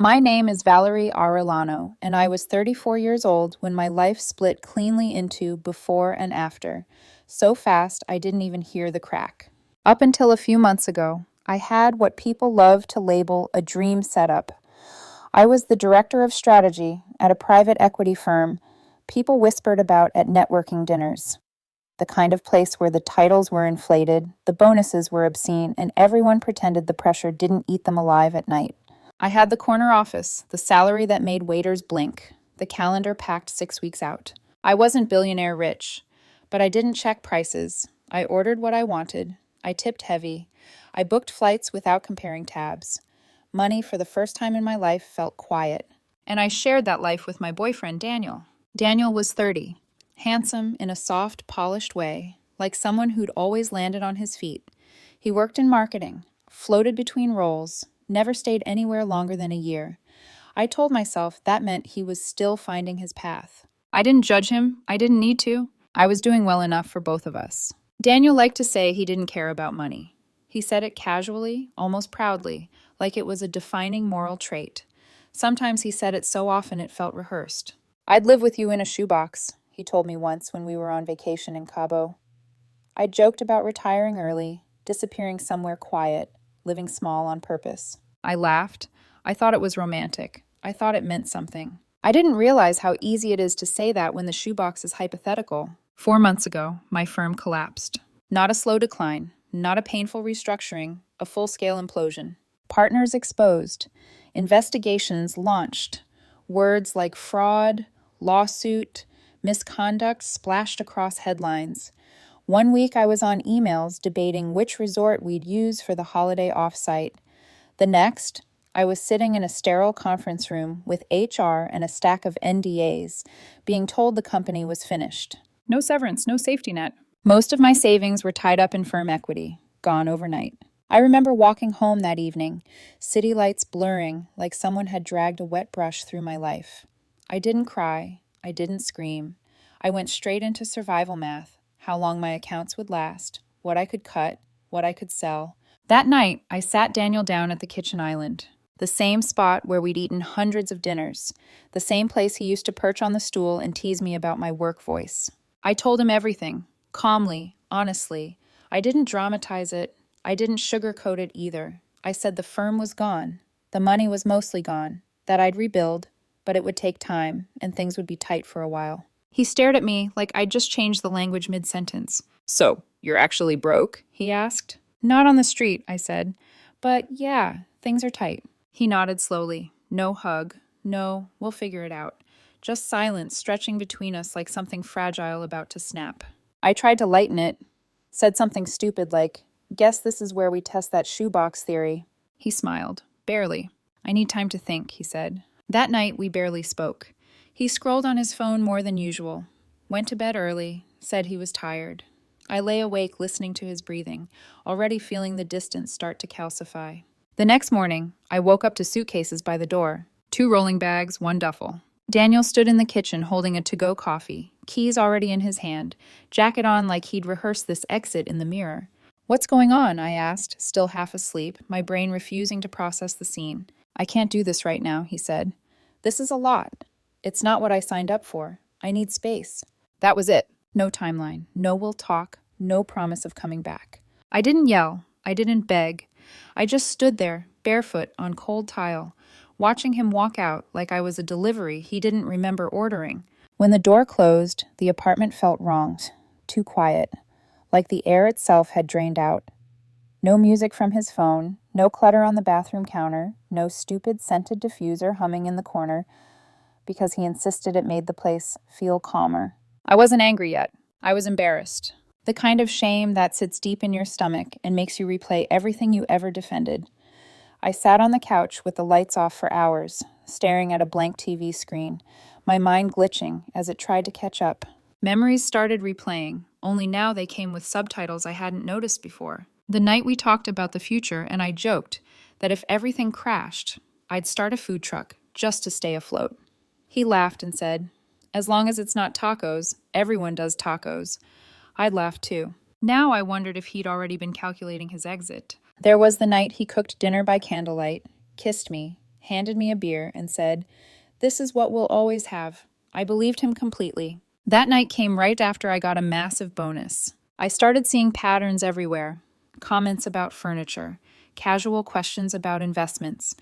My name is Valerie Arellano, and I was 34 years old when my life split cleanly into before and after. So fast, I didn't even hear the crack. Up until a few months ago, I had what people love to label a dream setup. I was the director of strategy at a private equity firm people whispered about at networking dinners. The kind of place where the titles were inflated, the bonuses were obscene, and everyone pretended the pressure didn't eat them alive at night. I had the corner office, the salary that made waiters blink, the calendar packed 6 weeks out. I wasn't billionaire rich, but I didn't check prices. I ordered what I wanted. I tipped heavy. I booked flights without comparing tabs. Money, for the first time in my life, felt quiet. And I shared that life with my boyfriend, Daniel. Daniel was 30, handsome in a soft, polished way, like someone who'd always landed on his feet. He worked in marketing, floated between roles, never stayed anywhere longer than a year. I told myself that meant he was still finding his path. I didn't judge him. I didn't need to. I was doing well enough for both of us. Daniel liked to say he didn't care about money. He said it casually, almost proudly, like it was a defining moral trait. Sometimes he said it so often it felt rehearsed. "I'd live with you in a shoebox," he told me once when we were on vacation in Cabo. I joked about retiring early, disappearing somewhere quiet, living small on purpose. I laughed. I thought it was romantic. I thought it meant something. I didn't realize how easy it is to say that when the shoebox is hypothetical. 4 months ago, my firm collapsed. Not a slow decline, not a painful restructuring, a full-scale implosion. Partners exposed. Investigations launched. Words like fraud, lawsuit, misconduct splashed across headlines. One week I was on emails debating which resort we'd use for the holiday offsite. The next, I was sitting in a sterile conference room with HR and a stack of NDAs, being told the company was finished. No severance, no safety net. Most of my savings were tied up in firm equity, gone overnight. I remember walking home that evening, city lights blurring like someone had dragged a wet brush through my life. I didn't cry. I didn't scream. I went straight into survival math, how long my accounts would last, what I could cut, what I could sell. That night, I sat Daniel down at the kitchen island, the same spot where we'd eaten hundreds of dinners, the same place he used to perch on the stool and tease me about my work voice. I told him everything, calmly, honestly. I didn't dramatize it. I didn't sugarcoat it either. I said the firm was gone. The money was mostly gone. That I'd rebuild, but it would take time, and things would be tight for a while. He stared at me like I'd just changed the language mid-sentence. "So, you're actually broke?" he asked. "Not on the street," I said. "But yeah, things are tight." He nodded slowly. No hug. No, we'll figure it out. Just silence stretching between us like something fragile about to snap. I tried to lighten it. Said something stupid like, "Guess this is where we test that shoebox theory." He smiled. Barely. "I need time to think," he said. That night, we barely spoke. He scrolled on his phone more than usual, went to bed early, said he was tired. I lay awake listening to his breathing, already feeling the distance start to calcify. The next morning, I woke up to suitcases by the door. 2 rolling bags, 1 duffel. Daniel stood in the kitchen holding a to-go coffee, keys already in his hand, jacket on like he'd rehearsed this exit in the mirror. "What's going on?" I asked, still half asleep, my brain refusing to process the scene. "I can't do this right now," he said. "This is a lot. It's not what I signed up for. I need space." That was it. No timeline. No we'll talk. No promise of coming back. I didn't yell. I didn't beg. I just stood there, barefoot on cold tile, watching him walk out like I was a delivery he didn't remember ordering. When the door closed, the apartment felt wronged. Too quiet. Like the air itself had drained out. No music from his phone, no clutter on the bathroom counter, no stupid scented diffuser humming in the corner, because he insisted it made the place feel calmer. I wasn't angry yet. I was embarrassed. The kind of shame that sits deep in your stomach and makes you replay everything you ever defended. I sat on the couch with the lights off for hours, staring at a blank TV screen, my mind glitching as it tried to catch up. Memories started replaying, only now they came with subtitles I hadn't noticed before. The night we talked about the future, and I joked that if everything crashed, I'd start a food truck just to stay afloat. He laughed and said, "As long as it's not tacos, everyone does tacos." I'd laughed too. Now I wondered if he'd already been calculating his exit. There was the night he cooked dinner by candlelight, kissed me, handed me a beer, and said, "This is what we'll always have." I believed him completely. That night came right after I got a massive bonus. I started seeing patterns everywhere: comments about furniture, casual questions about investments,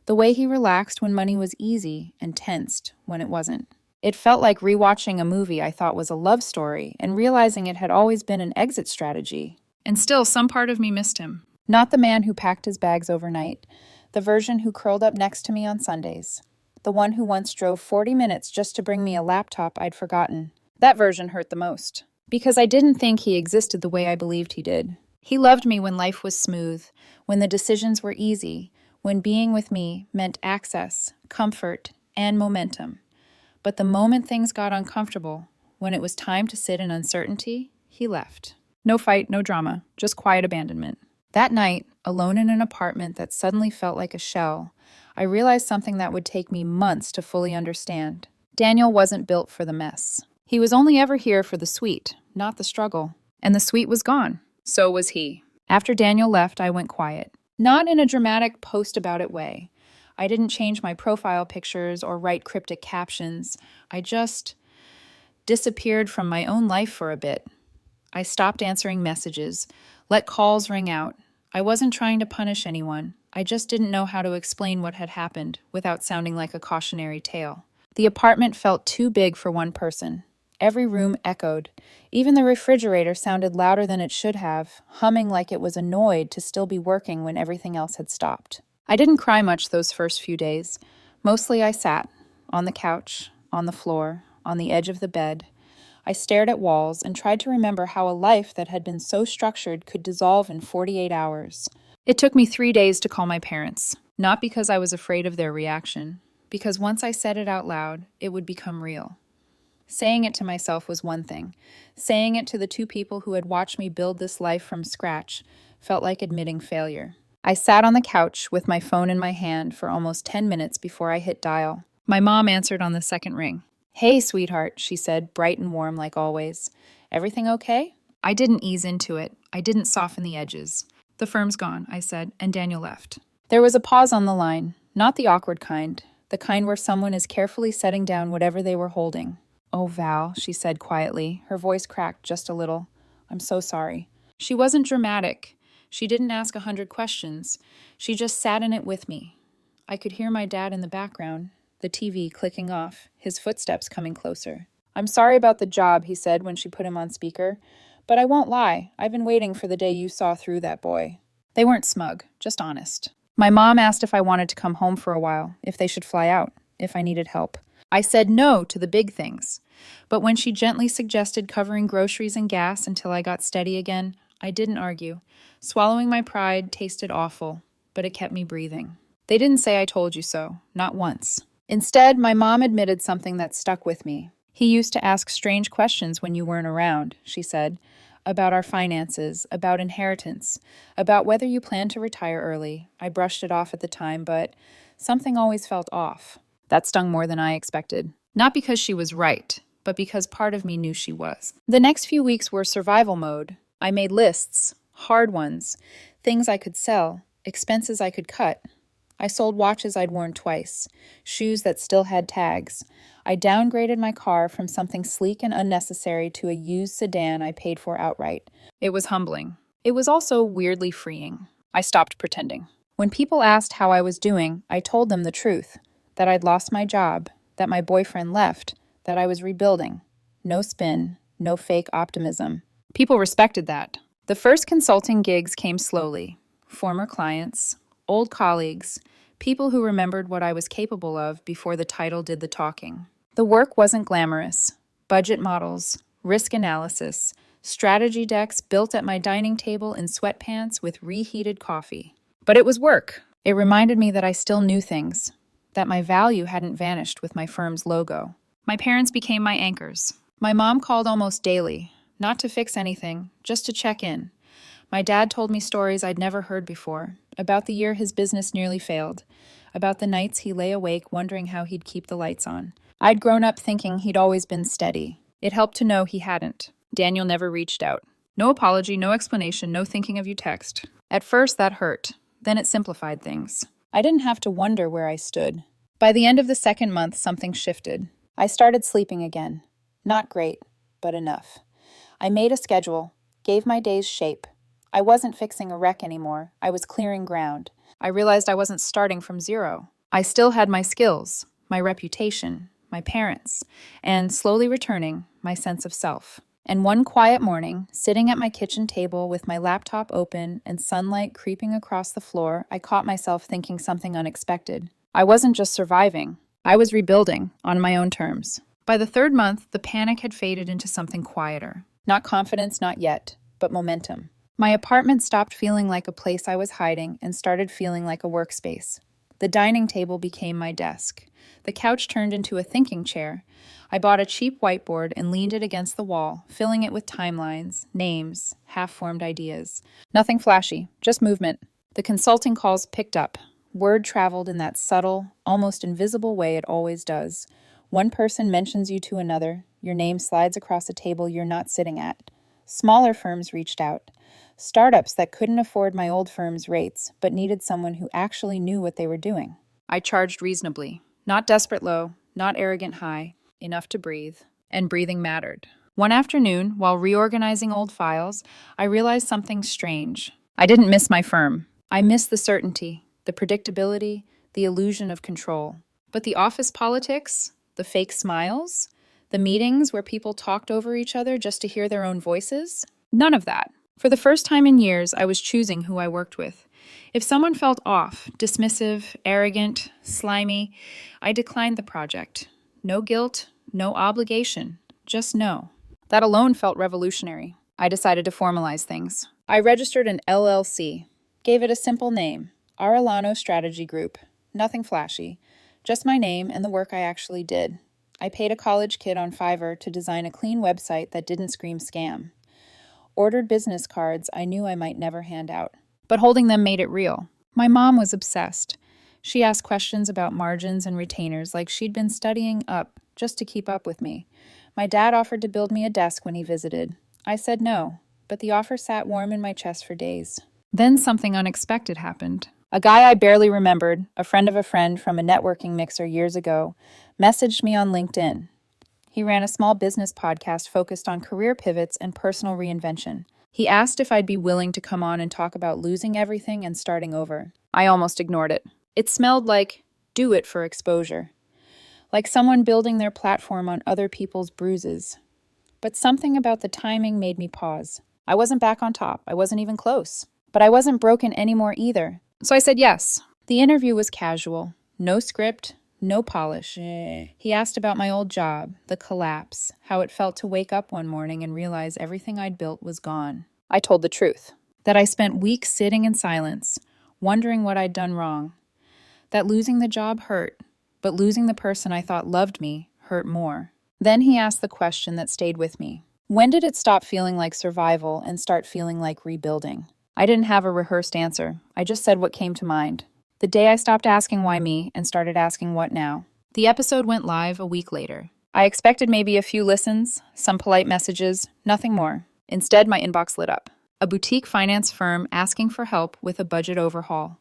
the way he relaxed when money was easy and tensed when it wasn't. It felt like rewatching a movie I thought was a love story and realizing it had always been an exit strategy. And still, some part of me missed him. Not the man who packed his bags overnight, the version who curled up next to me on Sundays, the one who once drove 40 minutes just to bring me a laptop I'd forgotten. That version hurt the most, because I didn't think he existed the way I believed he did. He loved me when life was smooth, when the decisions were easy, when being with me meant access, comfort, and momentum. But the moment things got uncomfortable, when it was time to sit in uncertainty, he left. No fight, no drama, just quiet abandonment. That night, alone in an apartment that suddenly felt like a shell, I realized something that would take me months to fully understand. Daniel wasn't built for the mess. He was only ever here for the sweet, not the struggle. And the sweet was gone. So was he. After Daniel left, I went quiet. Not in a dramatic post about it way. I didn't change my profile pictures or write cryptic captions. I just disappeared from my own life for a bit. I stopped answering messages, let calls ring out. I wasn't trying to punish anyone. I just didn't know how to explain what had happened without sounding like a cautionary tale. The apartment felt too big for one person. Every room echoed. Even the refrigerator sounded louder than it should have, humming like it was annoyed to still be working when everything else had stopped. I didn't cry much those first few days. Mostly I sat, on the couch, on the floor, on the edge of the bed. I stared at walls and tried to remember how a life that had been so structured could dissolve in 48 hours. It took me 3 days to call my parents, not because I was afraid of their reaction, because once I said it out loud, it would become real. Saying it to myself was one thing. Saying it to the two people who had watched me build this life from scratch felt like admitting failure. I sat on the couch with my phone in my hand for almost 10 minutes before I hit dial. My mom answered on the second ring. "Hey, sweetheart," she said, bright and warm like always. "Everything okay?" I didn't ease into it. I didn't soften the edges. "The firm's gone," I said, and Daniel left. There was a pause on the line, not the awkward kind, the kind where someone is carefully setting down whatever they were holding. "Oh, Val," she said quietly, her voice cracked just a little. "I'm so sorry." She wasn't dramatic. She didn't ask 100 questions. She just sat in it with me. I could hear my dad in the background, the TV clicking off, his footsteps coming closer. "I'm sorry about the job," he said when she put him on speaker. "But I won't lie, I've been waiting for the day you saw through that boy." They weren't smug, just honest. My mom asked if I wanted to come home for a while, if they should fly out, if I needed help. I said no to the big things. But when she gently suggested covering groceries and gas until I got steady again, I didn't argue. Swallowing my pride tasted awful, but it kept me breathing. They didn't say I told you so, not once. Instead, my mom admitted something that stuck with me. "He used to ask strange questions when you weren't around," she said, "about our finances, about inheritance, about whether you planned to retire early." I brushed it off at the time, but something always felt off. That stung more than I expected. Not because she was right, but because part of me knew she was. The next few weeks were survival mode. I made lists, hard ones, things I could sell, expenses I could cut. I sold watches I'd worn twice, shoes that still had tags. I downgraded my car from something sleek and unnecessary to a used sedan I paid for outright. It was humbling. It was also weirdly freeing. I stopped pretending. When people asked how I was doing, I told them the truth, that I'd lost my job, that my boyfriend left, that I was rebuilding. No spin, no fake optimism. People respected that. The first consulting gigs came slowly. Former clients, old colleagues, people who remembered what I was capable of before the title did the talking. The work wasn't glamorous. Budget models, risk analysis, strategy decks built at my dining table in sweatpants with reheated coffee. But it was work. It reminded me that I still knew things, that my value hadn't vanished with my firm's logo. My parents became my anchors. My mom called almost daily, not to fix anything, just to check in. My dad told me stories I'd never heard before, about the year his business nearly failed, about the nights he lay awake wondering how he'd keep the lights on. I'd grown up thinking he'd always been steady. It helped to know he hadn't. Daniel never reached out. No apology, no explanation, no thinking of you text. At first, that hurt. Then it simplified things. I didn't have to wonder where I stood. By the end of the second month, something shifted. I started sleeping again. Not great, but enough. I made a schedule, gave my days shape. I wasn't fixing a wreck anymore. I was clearing ground. I realized I wasn't starting from zero. I still had my skills, my reputation, my parents, and slowly returning, my sense of self. And one quiet morning, sitting at my kitchen table with my laptop open and sunlight creeping across the floor, I caught myself thinking something unexpected. I wasn't just surviving, I was rebuilding on my own terms. By the third month, the panic had faded into something quieter. Not confidence, not yet, but momentum. My apartment stopped feeling like a place I was hiding and started feeling like a workspace. The dining table became my desk. The couch turned into a thinking chair. I bought a cheap whiteboard and leaned it against the wall, filling it with timelines, names, half-formed ideas. Nothing flashy, just movement. The consulting calls picked up. Word traveled in that subtle, almost invisible way it always does. One person mentions you to another. Your name slides across a table you're not sitting at. Smaller firms reached out. Startups that couldn't afford my old firm's rates, but needed someone who actually knew what they were doing. I charged reasonably. Not desperate low, not arrogant high, enough to breathe. And breathing mattered. One afternoon, while reorganizing old files, I realized something strange. I didn't miss my firm. I missed the certainty, the predictability, the illusion of control. But the office politics, the fake smiles, the meetings where people talked over each other just to hear their own voices, none of that. For the first time in years, I was choosing who I worked with. If someone felt off, dismissive, arrogant, slimy, I declined the project. No guilt, no obligation, just no. That alone felt revolutionary. I decided to formalize things. I registered an LLC, gave it a simple name, Arellano Strategy Group. Nothing flashy, just my name and the work I actually did. I paid a college kid on Fiverr to design a clean website that didn't scream scam. Ordered business cards I knew I might never hand out. But holding them made it real. My mom was obsessed. She asked questions about margins and retainers like she'd been studying up just to keep up with me. My dad offered to build me a desk when he visited. I said no, but the offer sat warm in my chest for days. Then something unexpected happened. A guy I barely remembered, a friend of a friend from a networking mixer years ago, messaged me on LinkedIn. He ran a small business podcast focused on career pivots and personal reinvention. He asked if I'd be willing to come on and talk about losing everything and starting over. I almost ignored it. It smelled like, do it for exposure. Like someone building their platform on other people's bruises. But something about the timing made me pause. I wasn't back on top. I wasn't even close. But I wasn't broken anymore either. So I said yes. The interview was casual. No script. No polish. He asked about my old job, the collapse, how it felt to wake up one morning and realize everything I'd built was gone. I told the truth, that I spent weeks sitting in silence, wondering what I'd done wrong, that losing the job hurt, but losing the person I thought loved me hurt more. Then he asked the question that stayed with me. When did it stop feeling like survival and start feeling like rebuilding? I didn't have a rehearsed answer. I just said what came to mind. The day I stopped asking why me and started asking what now. The episode went live a week later. I expected maybe a few listens, some polite messages, nothing more. Instead, my inbox lit up. A boutique finance firm asking for help with a budget overhaul.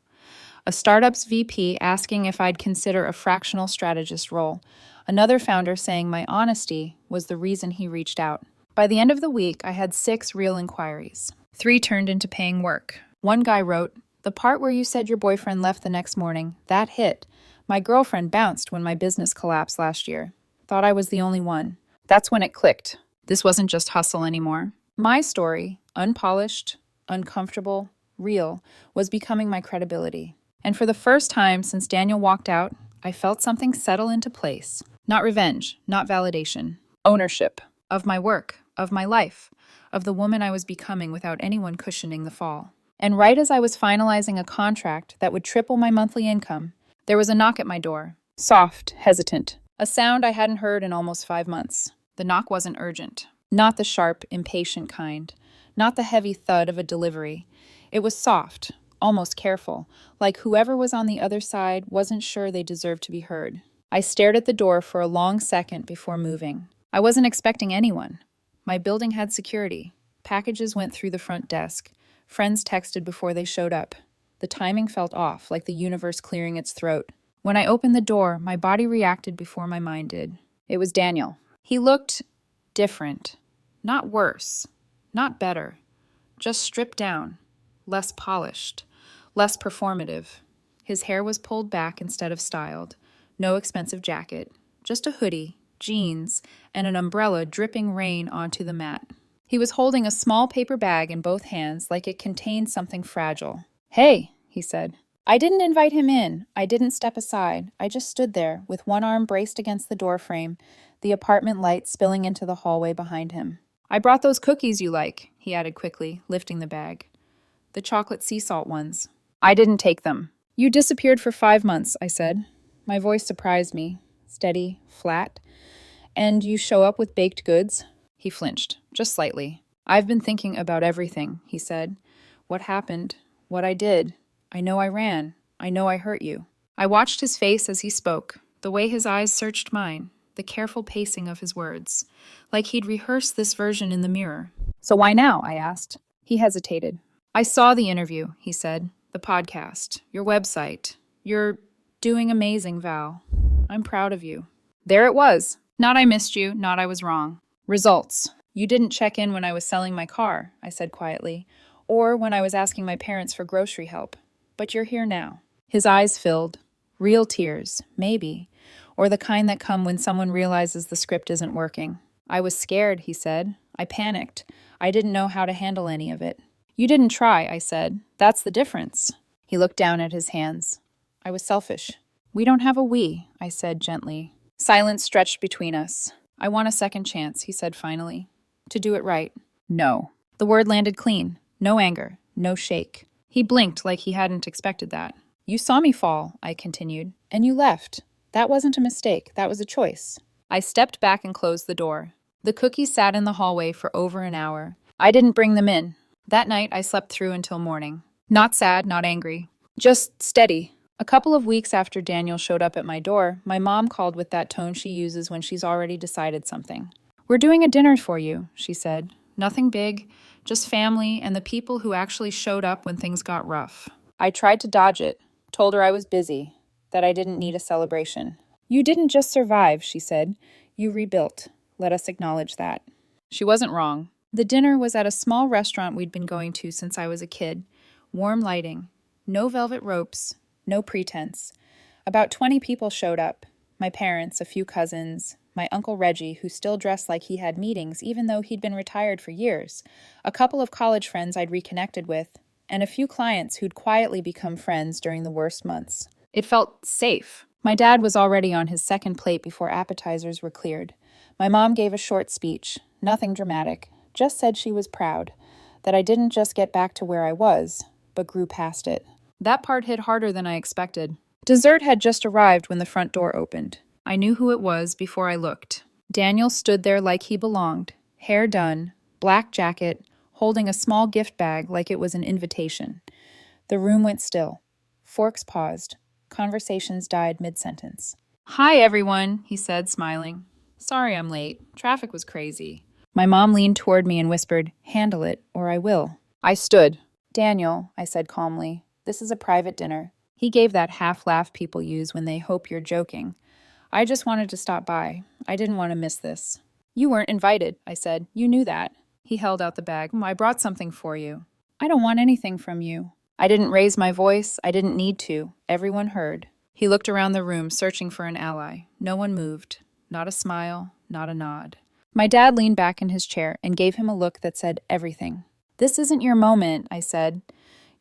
A startup's VP asking if I'd consider a fractional strategist role. Another founder saying my honesty was the reason he reached out. By the end of the week, I had 6 real inquiries. 3 turned into paying work. One guy wrote, "The part where you said your boyfriend left the next morning, that hit. My girlfriend bounced when my business collapsed last year. Thought I was the only one." That's when it clicked. This wasn't just hustle anymore. My story, unpolished, uncomfortable, real, was becoming my credibility. And for the first time since Daniel walked out, I felt something settle into place. Not revenge, not validation. Ownership of my work, of my life, of the woman I was becoming without anyone cushioning the fall. And right as I was finalizing a contract that would triple my monthly income, there was a knock at my door. Soft, hesitant. A sound I hadn't heard in almost 5 months. The knock wasn't urgent. Not the sharp, impatient kind. Not the heavy thud of a delivery. It was soft, almost careful, like whoever was on the other side wasn't sure they deserved to be heard. I stared at the door for a long second before moving. I wasn't expecting anyone. My building had security. Packages went through the front desk. Friends texted before they showed up. The timing felt off, like the universe clearing its throat. When I opened the door, my body reacted before my mind did. It was Daniel. He looked different. Not worse. Not better. Just stripped down. Less polished. Less performative. His hair was pulled back instead of styled. No expensive jacket. Just a hoodie, jeans, and an umbrella dripping rain onto the mat. He was holding a small paper bag in both hands like it contained something fragile. "Hey," he said. I didn't invite him in. I didn't step aside. I just stood there, with one arm braced against the doorframe, the apartment light spilling into the hallway behind him. "I brought those cookies you like," he added quickly, lifting the bag. "The chocolate sea salt ones." I didn't take them. "You disappeared for 5 months," I said. My voice surprised me. Steady, flat. "And you show up with baked goods?" He flinched, just slightly. "I've been thinking about everything," he said. "What happened? What I did. I know I ran. I know I hurt you." I watched his face as he spoke, the way his eyes searched mine, the careful pacing of his words, like he'd rehearsed this version in the mirror. "So why now?" I asked. He hesitated. "I saw the interview," he said. "The podcast. Your website. You're doing amazing, Val. I'm proud of you." There it was. Not I missed you, not I was wrong. Results. "You didn't check in when I was selling my car," I said quietly, "or when I was asking my parents for grocery help. But you're here now." His eyes filled. Real tears, maybe, or the kind that come when someone realizes the script isn't working. "I was scared," he said. "I panicked. I didn't know how to handle any of it." "You didn't try," I said. "That's the difference." He looked down at his hands. "I was selfish." "We don't have a we," I said gently. Silence stretched between us. "I want a second chance," he said finally. "To do it right." "No." The word landed clean. No anger. No shake. He blinked like he hadn't expected that. "You saw me fall," I continued, "and you left. That wasn't a mistake. That was a choice." I stepped back and closed the door. The cookies sat in the hallway for over an hour. I didn't bring them in. That night, I slept through until morning. Not sad, not angry. Just steady. A couple of weeks after Daniel showed up at my door, my mom called with that tone she uses when she's already decided something. "We're doing a dinner for you," she said. "Nothing big, just family and the people who actually showed up when things got rough." I tried to dodge it, told her I was busy, that I didn't need a celebration. "You didn't just survive," she said. "You rebuilt. Let us acknowledge that." She wasn't wrong. The dinner was at a small restaurant we'd been going to since I was a kid. Warm lighting. No velvet ropes. No pretense. About 20 people showed up. My parents, a few cousins, my Uncle Reggie, who still dressed like he had meetings even though he'd been retired for years, a couple of college friends I'd reconnected with, and a few clients who'd quietly become friends during the worst months. It felt safe. My dad was already on his second plate before appetizers were cleared. My mom gave a short speech, nothing dramatic, just said she was proud, that I didn't just get back to where I was, but grew past it. That part hit harder than I expected. Dessert had just arrived when the front door opened. I knew who it was before I looked. Daniel stood there like he belonged, hair done, black jacket, holding a small gift bag like it was an invitation. The room went still. Forks paused. Conversations died mid-sentence. "Hi, everyone," he said, smiling. "Sorry I'm late. Traffic was crazy." My mom leaned toward me and whispered, "Handle it, or I will." I stood. "Daniel," I said calmly, "this is a private dinner." He gave that half-laugh people use when they hope you're joking. "I just wanted to stop by. I didn't want to miss this." "You weren't invited," I said. "You knew that." He held out the bag. "I brought something for you." "I don't want anything from you." I didn't raise my voice. I didn't need to. Everyone heard. He looked around the room, searching for an ally. No one moved. Not a smile. Not a nod. My dad leaned back in his chair and gave him a look that said everything. "This isn't your moment," I said.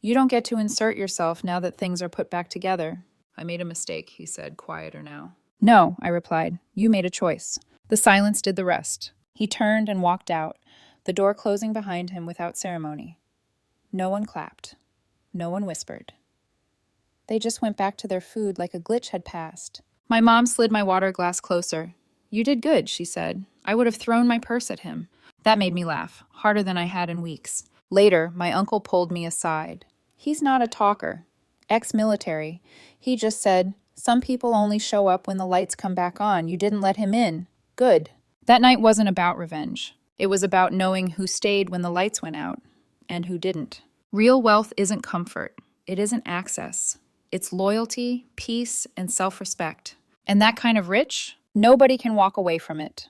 "You don't get to insert yourself now that things are put back together." "I made a mistake," he said, quieter now. "No," I replied. "You made a choice." The silence did the rest. He turned and walked out, the door closing behind him without ceremony. No one clapped. No one whispered. They just went back to their food like a glitch had passed. My mom slid my water glass closer. "You did good," she said. "I would have thrown my purse at him." That made me laugh, harder than I had in weeks. Later, my uncle pulled me aside. He's not a talker. Ex-military. He just said, "Some people only show up when the lights come back on. You didn't let him in. Good." That night wasn't about revenge. It was about knowing who stayed when the lights went out, and who didn't. Real wealth isn't comfort. it isn't access. It's loyalty, peace, and self-respect. And that kind of rich, nobody can walk away from it.